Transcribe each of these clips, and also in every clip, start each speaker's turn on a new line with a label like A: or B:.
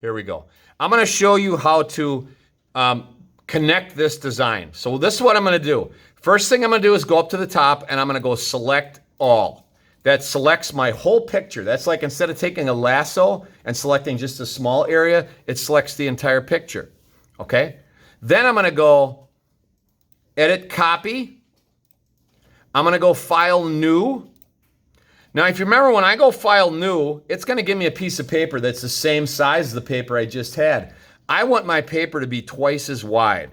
A: Here we go. I'm going to show you how to connect this design. So this is what I'm going to do. First thing I'm going to do is go up to the top and I'm going to go select all. That selects my whole picture. That's like instead of taking a lasso and selecting just a small area, it selects the entire picture. Okay? Then I'm going to go edit copy. I'm going to go file new. Now, if you remember, when I go file new, it's going to give me a piece of paper that's the same size as the paper I just had. I want my paper to be twice as wide.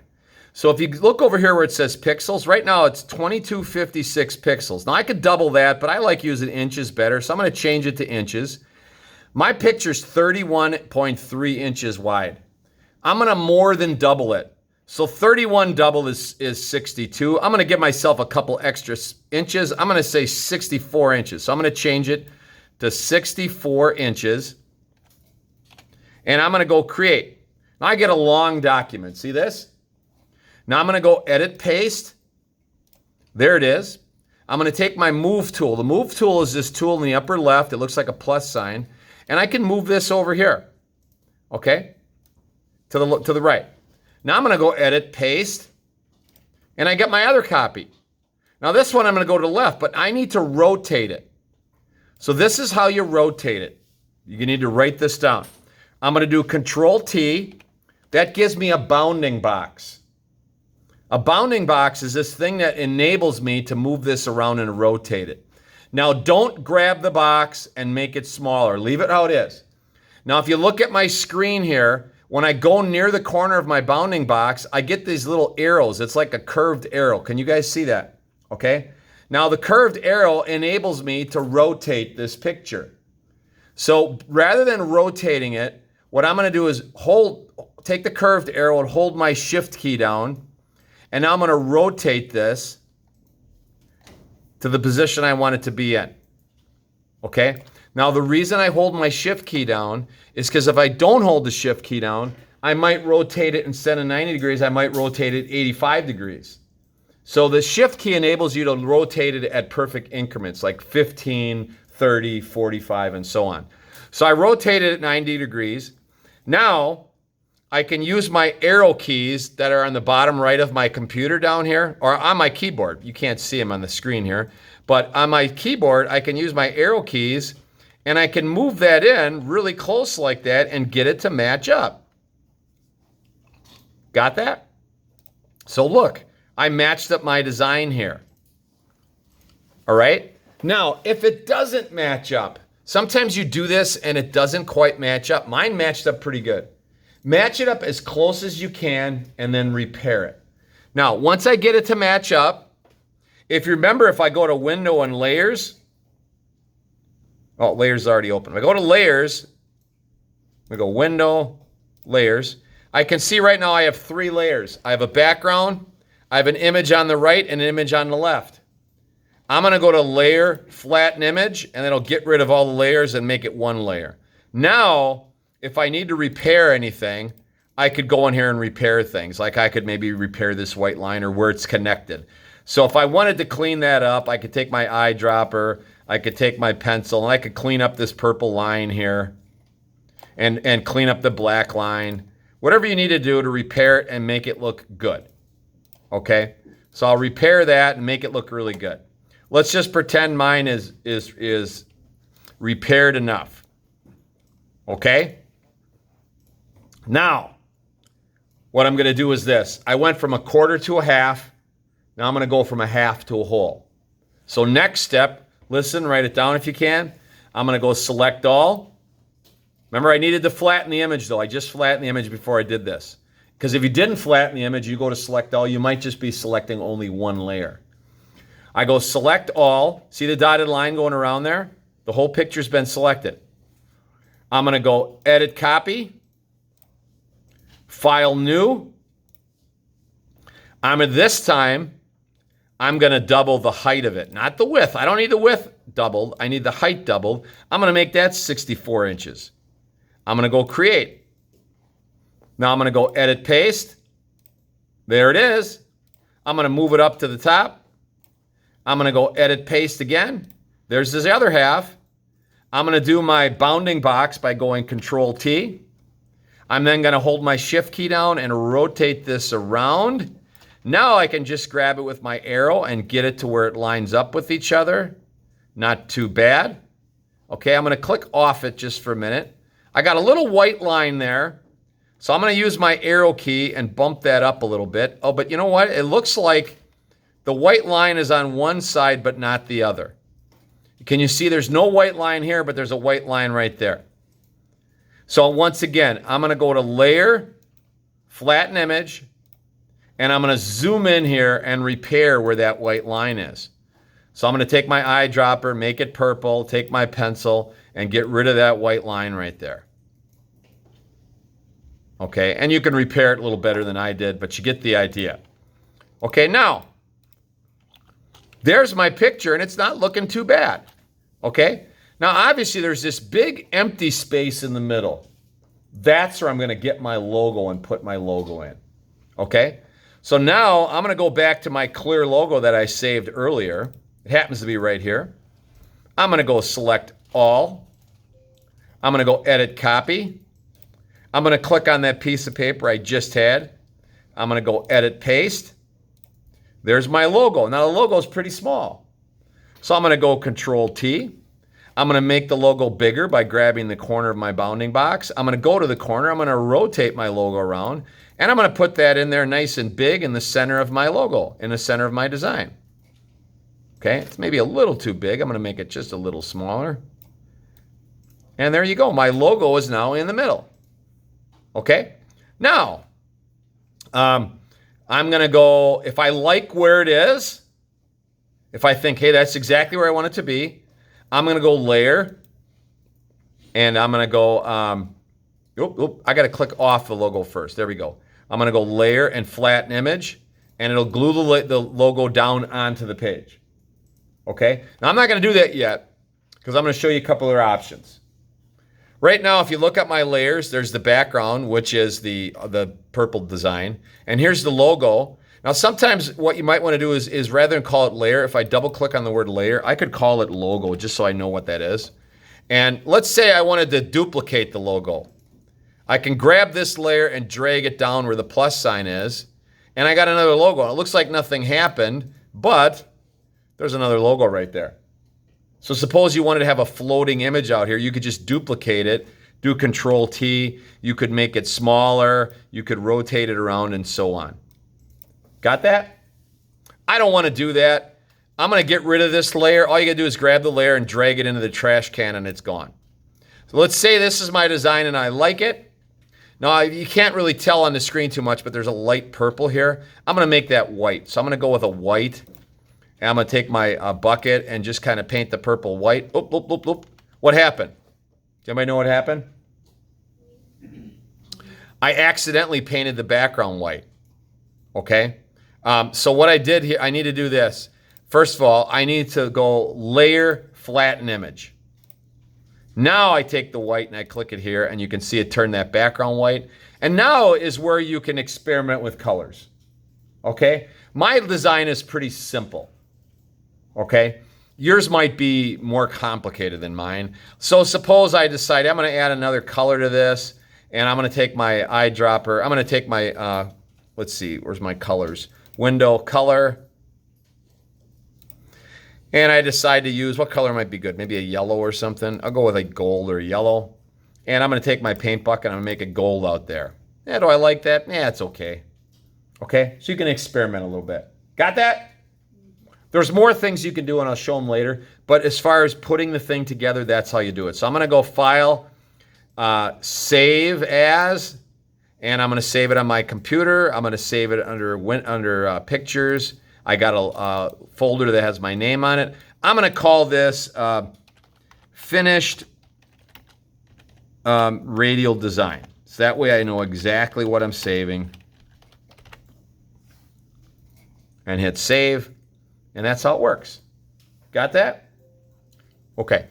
A: So if you look over here where it says pixels, right now it's 2256 pixels. Now I could double that, but I like using inches better, so I'm going to change it to inches. My picture's 31.3 inches wide. I'm going to more than double it. So 31 double is 62. I'm going to give myself a couple extra inches. I'm going to say 64 inches. So I'm going to change it to 64 inches. And I'm going to go create. Now I get a long document. See this? Now I'm going to go edit paste. There it is. I'm going to take my move tool. The move tool is this tool in the upper left. It looks like a plus sign. And I can move this over here. Okay? To the right. Now I'm going to go edit, paste, and I get my other copy. Now this one I'm going to go to the left, but I need to rotate it. So this is how you rotate it. You need to write this down. I'm going to do Control T. That gives me a bounding box. A bounding box is this thing that enables me to move this around and rotate it. Now don't grab the box and make it smaller. Leave it how it is. Now if you look at my screen here, when I go near the corner of my bounding box, I get these little arrows. It's like a curved arrow. Can you guys see that? Okay. Now the curved arrow enables me to rotate this picture. So rather than rotating it, what I'm going to do is take the curved arrow and hold my shift key down. And now I'm going to rotate this to the position I want it to be in. Okay. Now, the reason I hold my shift key down is because if I don't hold the shift key down, I might rotate it instead of 90 degrees, I might rotate it 85 degrees. So the shift key enables you to rotate it at perfect increments, like 15, 30, 45, and so on. So I rotate it at 90 degrees. Now, I can use my arrow keys that are on the bottom right of my computer down here, or on my keyboard. You can't see them on the screen here. But on my keyboard, I can use my arrow keys and I can move that in really close like that and get it to match up. Got that? So look, I matched up my design here. All right? Now, if it doesn't match up, sometimes you do this and it doesn't quite match up. Mine matched up pretty good. Match it up as close as you can and then repair it. Now, once I get it to match up, if you remember, if I go to Window and Layers, oh, layers is already open. If I go to layers, we go window, layers. I can see right now I have 3 layers. I have a background, I have an image on the right and an image on the left. I'm gonna go to layer, flatten image, and it'll get rid of all the layers and make it one layer. Now, if I need to repair anything, I could go in here and repair things. Like I could maybe repair this white line or where it's connected. So if I wanted to clean that up, I could take my eyedropper, I could take my pencil, and I could clean up this purple line here and clean up the black line. Whatever you need to do to repair it and make it look good. Okay? So I'll repair that and make it look really good. Let's just pretend mine is repaired enough. Okay? Now, what I'm going to do is this. I went from a quarter to a half. Now I'm going to go from a half to a whole. So next step, listen, write it down if you can. I'm going to go select all. Remember, I needed to flatten the image, though. I just flattened the image before I did this. Because if you didn't flatten the image, you go to select all, you might just be selecting only one layer. I go select all. See the dotted line going around there? The whole picture's been selected. I'm going to go edit copy. File new. This time, I'm going to double the height of it, not the width. I don't need the width doubled. I need the height doubled. I'm going to make that 64 inches. I'm going to go create. Now I'm going to go edit paste. There it is. I'm going to move it up to the top. I'm going to go edit paste again. There's this other half. I'm going to do my bounding box by going Control T. I'm then going to hold my shift key down and rotate this around. Now I can just grab it with my arrow and get it to where it lines up with each other. Not too bad. Okay, I'm going to click off it just for a minute. I got a little white line there. So I'm going to use my arrow key and bump that up a little bit. Oh, but you know what? It looks like the white line is on one side, but not the other. Can you see there's no white line here, but there's a white line right there. So once again, I'm going to go to Layer, Flatten Image, and I'm going to zoom in here and repair where that white line is. So I'm going to take my eyedropper, make it purple, take my pencil, and get rid of that white line right there. Okay, and you can repair it a little better than I did, but you get the idea. Okay, now, there's my picture, and it's not looking too bad. Okay, now obviously there's this big empty space in the middle. That's where I'm going to get my logo and put my logo in. Okay, so now I'm going to go back to my clear logo that I saved earlier. It happens to be right here. I'm going to go select all. I'm going to go edit copy. I'm going to click on that piece of paper I just had. I'm going to go edit paste. There's my logo. Now the logo is pretty small. So I'm going to go Control T. I'm going to make the logo bigger by grabbing the corner of my bounding box. I'm going to go to the corner. I'm going to rotate my logo around. And I'm going to put that in there nice and big in the center of my logo, in the center of my design. Okay, it's maybe a little too big. I'm going to make it just a little smaller. And there you go. My logo is now in the middle. Okay, now I'm going to go, if I like where it is, if I think, hey, that's exactly where I want it to be, I'm going to go Layer, and I'm going to go, I got to click off the logo first. There we go. I'm going to go Layer and Flatten Image, and it'll glue the logo down onto the page. Okay, now I'm not going to do that yet because I'm going to show you a couple other options. Right now, if you look at my layers, there's the background, which is the purple design, and here's the logo. Now, sometimes what you might want to do is rather than call it layer, if I double click on the word layer, I could call it logo just so I know what that is. And let's say I wanted to duplicate the logo. I can grab this layer and drag it down where the plus sign is, and I got another logo. It looks like nothing happened, but there's another logo right there. So suppose you wanted to have a floating image out here, you could just duplicate it, do Control T, you could make it smaller, you could rotate it around and so on. Got that? I don't want to do that. I'm going to get rid of this layer. All you got to do is grab the layer and drag it into the trash can and it's gone. So let's say this is my design and I like it. Now you can't really tell on the screen too much, but there's a light purple here. I'm going to make that white. So I'm going to go with a white. And I'm going to take my bucket and just kind of paint the purple white. Oop, oop, oop, oop. What happened? Does anybody know what happened? I accidentally painted the background white. Okay? So what I did here, I need to do this. First of all, I need to go Layer, Flatten Image. Now I take the white and I click it here, and you can see it turn that background white. And now is where you can experiment with colors. Okay? My design is pretty simple. Okay, yours might be more complicated than mine. So suppose I decide I'm going to add another color to this, and I'm going to take my eyedropper. I'm going to take my, let's see, where's my colors? Window color. And I decide to use, what color might be good? Maybe a yellow or something. I'll go with a gold or yellow. And I'm going to take my paint bucket and I'm going to make a gold out there. Yeah, do I like that? Yeah, it's okay. Okay, so you can experiment a little bit. Got that? There's more things you can do, and I'll show them later. But as far as putting the thing together, that's how you do it. So I'm going to go File, Save As, and I'm going to save it on my computer. I'm going to save it under Pictures. I got a folder that has my name on it. I'm going to call this Finished Radial Design. So that way I know exactly what I'm saving. And hit Save. And that's how it works. Got that? Okay.